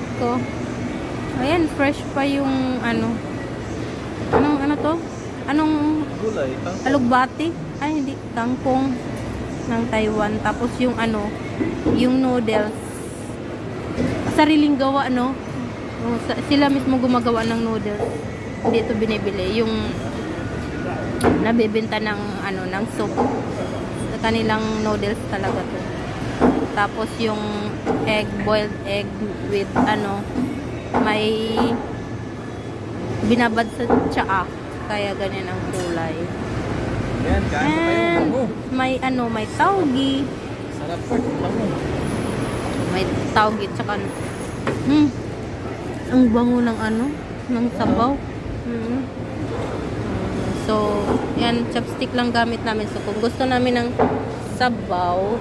favorite ko. Ayan, fresh pa yung ano. Ano to? Anong Gulay. alugbati? Ay, hindi. Kangkong ng Taiwan. Tapos yung ano, yung noodles. Sariling gawa, no? Sila mismo gumagawa ng noodles. Hindi ito binibili. Yung nabibenta ng ano, ng soup. Sa kanilang noodles talaga to. Tapos yung egg, boiled egg with ano, may binabad sa tsaa. Kaya ganyan ang kulay. Yan, kain pa kayo. And Bango. may ano, may taugi. Sarap po. Bango. May taugi tsaka ang bango ng ano, ng sabaw. So, yan, chopstick lang gamit namin. So, kung gusto namin ng sabaw,